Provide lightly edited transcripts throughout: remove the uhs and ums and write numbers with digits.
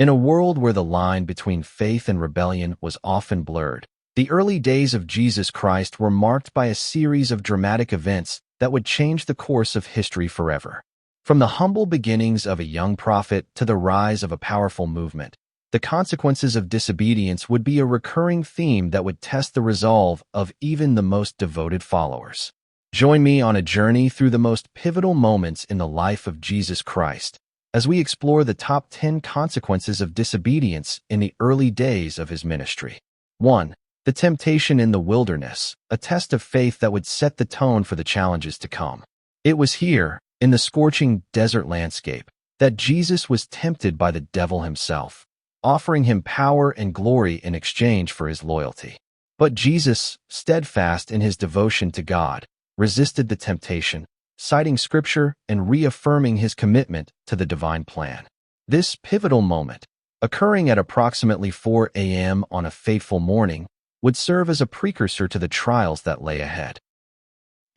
In a world where the line between faith and rebellion was often blurred, the early days of Jesus Christ were marked by a series of dramatic events that would change the course of history forever. From the humble beginnings of a young prophet to the rise of a powerful movement, the consequences of disobedience would be a recurring theme that would test the resolve of even the most devoted followers. Join me on a journey through the most pivotal moments in the life of Jesus Christ as we explore the top 10 consequences of disobedience in the early days of his ministry. 1. The temptation in the wilderness, a test of faith that would set the tone for the challenges to come. It was here, in the scorching desert landscape, that Jesus was tempted by the devil himself, offering him power and glory in exchange for his loyalty. But Jesus, steadfast in his devotion to God, resisted the temptation, citing Scripture and reaffirming his commitment to the divine plan. This pivotal moment, occurring at approximately 4 a.m. on a fateful morning, would serve as a precursor to the trials that lay ahead.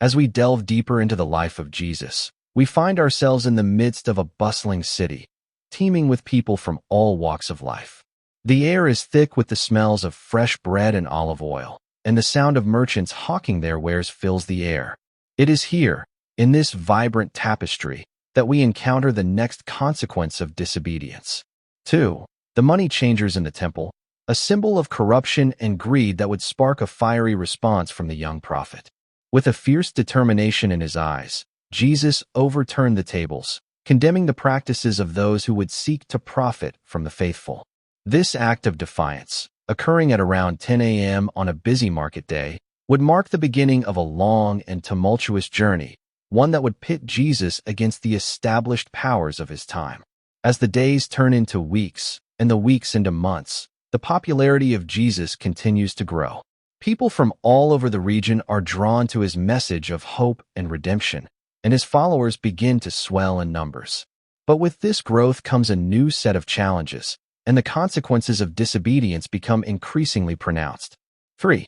As we delve deeper into the life of Jesus, we find ourselves in the midst of a bustling city, teeming with people from all walks of life. The air is thick with the smells of fresh bread and olive oil, and the sound of merchants hawking their wares fills the air. It is here, in this vibrant tapestry, that we encounter the next consequence of disobedience. 2. The money changers in the temple, a symbol of corruption and greed that would spark a fiery response from the young prophet. With a fierce determination in his eyes, Jesus overturned the tables, condemning the practices of those who would seek to profit from the faithful. This act of defiance, occurring at around 10 a.m. on a busy market day, would mark the beginning of a long and tumultuous journey, one that would pit Jesus against the established powers of his time. As the days turn into weeks, and the weeks into months, the popularity of Jesus continues to grow. People from all over the region are drawn to his message of hope and redemption, and his followers begin to swell in numbers. But with this growth comes a new set of challenges, and the consequences of disobedience become increasingly pronounced. 3.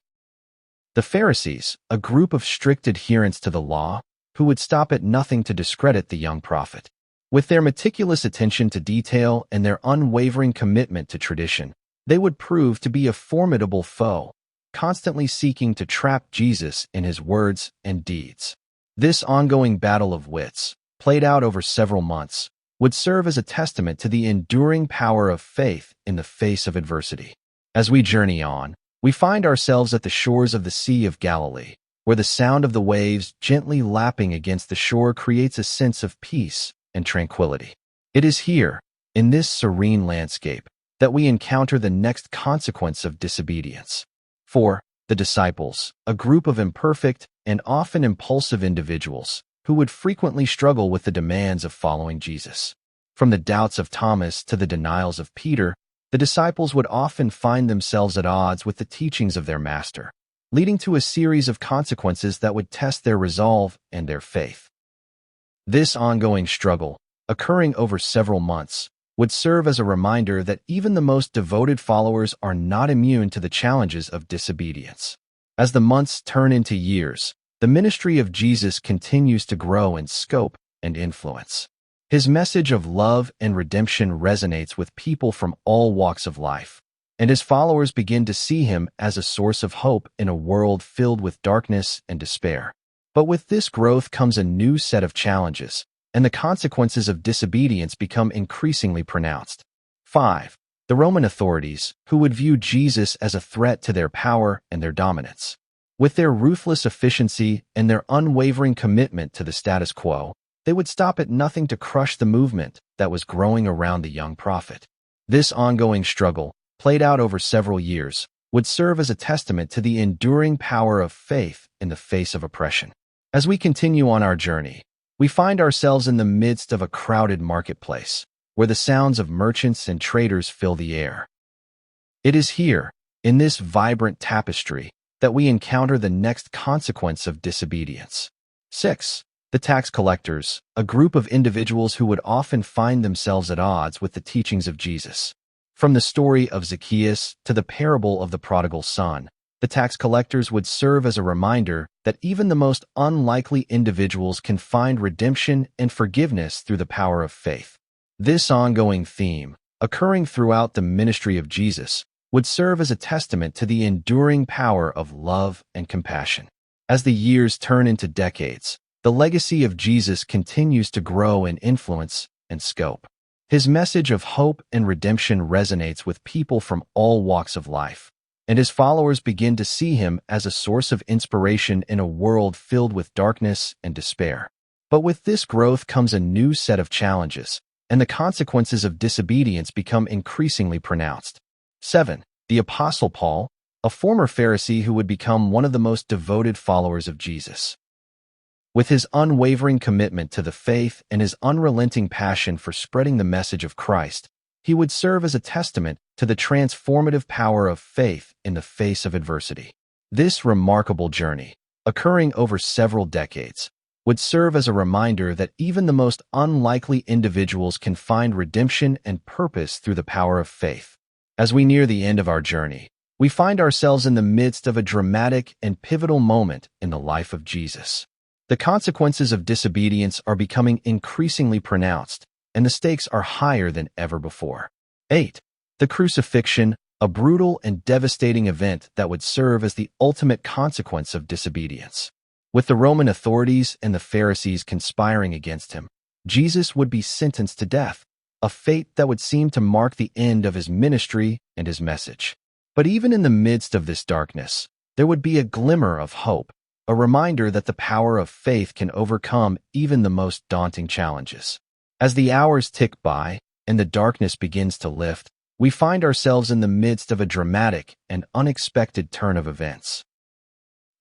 The Pharisees, a group of strict adherents to the law, who would stop at nothing to discredit the young prophet. With their meticulous attention to detail and their unwavering commitment to tradition, they would prove to be a formidable foe, constantly seeking to trap Jesus in his words and deeds. This ongoing battle of wits, played out over several months, would serve as a testament to the enduring power of faith in the face of adversity. As we journey on, we find ourselves at the shores of the Sea of Galilee, where the sound of the waves gently lapping against the shore creates a sense of peace and tranquility. It is here, in this serene landscape, that we encounter the next consequence of disobedience. 4. The disciples, a group of imperfect and often impulsive individuals who would frequently struggle with the demands of following Jesus. From the doubts of Thomas to the denials of Peter, the disciples would often find themselves at odds with the teachings of their master, leading to a series of consequences that would test their resolve and their faith. This ongoing struggle, occurring over several months, would serve as a reminder that even the most devoted followers are not immune to the challenges of disobedience. As the months turn into years, the ministry of Jesus continues to grow in scope and influence. His message of love and redemption resonates with people from all walks of life, and his followers begin to see him as a source of hope in a world filled with darkness and despair. But with this growth comes a new set of challenges, and the consequences of disobedience become increasingly pronounced. 5. The Roman authorities, who would view Jesus as a threat to their power and their dominance. With their ruthless efficiency and their unwavering commitment to the status quo, they would stop at nothing to crush the movement that was growing around the young prophet. This ongoing struggle, played out over several years, would serve as a testament to the enduring power of faith in the face of oppression. As we continue on our journey, we find ourselves in the midst of a crowded marketplace, where the sounds of merchants and traders fill the air. It is here, in this vibrant tapestry, that we encounter the next consequence of disobedience. 6. The tax collectors, a group of individuals who would often find themselves at odds with the teachings of Jesus. From the story of Zacchaeus to the parable of the prodigal son, the tax collectors would serve as a reminder that even the most unlikely individuals can find redemption and forgiveness through the power of faith. This ongoing theme, occurring throughout the ministry of Jesus, would serve as a testament to the enduring power of love and compassion. As the years turn into decades, the legacy of Jesus continues to grow in influence and scope. His message of hope and redemption resonates with people from all walks of life, and his followers begin to see him as a source of inspiration in a world filled with darkness and despair. But with this growth comes a new set of challenges, and the consequences of disobedience become increasingly pronounced. 7. The Apostle Paul, a former Pharisee who would become one of the most devoted followers of Jesus. With his unwavering commitment to the faith and his unrelenting passion for spreading the message of Christ, he would serve as a testament to the transformative power of faith in the face of adversity. This remarkable journey, occurring over several decades, would serve as a reminder that even the most unlikely individuals can find redemption and purpose through the power of faith. As we near the end of our journey, we find ourselves in the midst of a dramatic and pivotal moment in the life of Jesus. The consequences of disobedience are becoming increasingly pronounced, and the stakes are higher than ever before. 8. The crucifixion, a brutal and devastating event that would serve as the ultimate consequence of disobedience. With the Roman authorities and the Pharisees conspiring against him, Jesus would be sentenced to death, a fate that would seem to mark the end of his ministry and his message. But even in the midst of this darkness, there would be a glimmer of hope, a reminder that the power of faith can overcome even the most daunting challenges. As the hours tick by and the darkness begins to lift, we find ourselves in the midst of a dramatic and unexpected turn of events.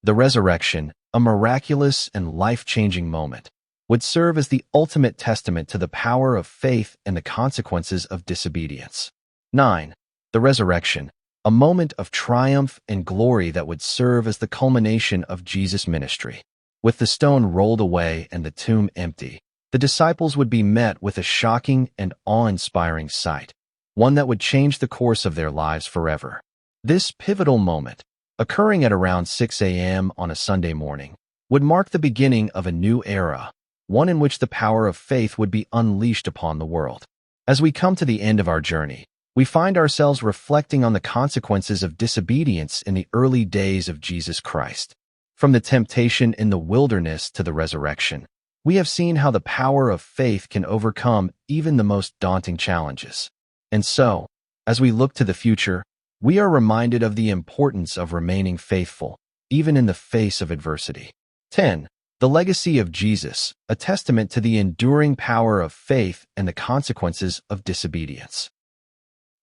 The resurrection, a miraculous and life-changing moment, would serve as the ultimate testament to the power of faith and the consequences of disobedience. 9. The resurrection, a moment of triumph and glory that would serve as the culmination of Jesus' ministry. With the stone rolled away and the tomb empty, the disciples would be met with a shocking and awe-inspiring sight, one that would change the course of their lives forever. This pivotal moment, occurring at around 6 a.m. on a Sunday morning, would mark the beginning of a new era, one in which the power of faith would be unleashed upon the world. As we come to the end of our journey, we find ourselves reflecting on the consequences of disobedience in the early days of Jesus Christ. From the temptation in the wilderness to the resurrection, we have seen how the power of faith can overcome even the most daunting challenges. And so, as we look to the future, we are reminded of the importance of remaining faithful, even in the face of adversity. 10. The legacy of Jesus, a testament to the enduring power of faith and the consequences of disobedience.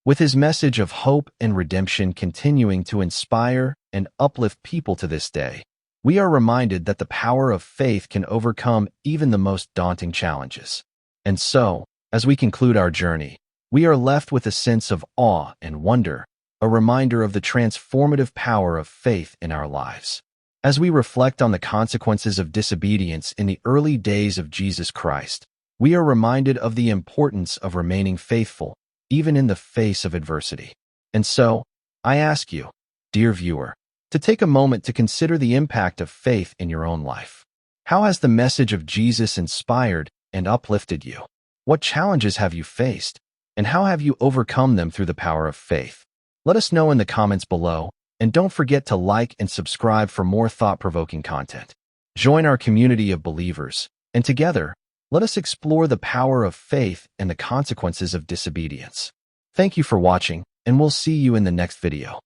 With his message of hope and redemption continuing to inspire and uplift people to this day, we are reminded that the power of faith can overcome even the most daunting challenges. And so, as we conclude our journey, we are left with a sense of awe and wonder, a reminder of the transformative power of faith in our lives. As we reflect on the consequences of disobedience in the early days of Jesus Christ, we are reminded of the importance of remaining faithful, even in the face of adversity. And so, I ask you, dear viewer, to take a moment to consider the impact of faith in your own life. How has the message of Jesus inspired and uplifted you? What challenges have you faced, and how have you overcome them through the power of faith? Let us know in the comments below, and don't forget to like and subscribe for more thought-provoking content. Join our community of believers, and together, let us explore the power of faith and the consequences of disobedience. Thank you for watching, and we'll see you in the next video.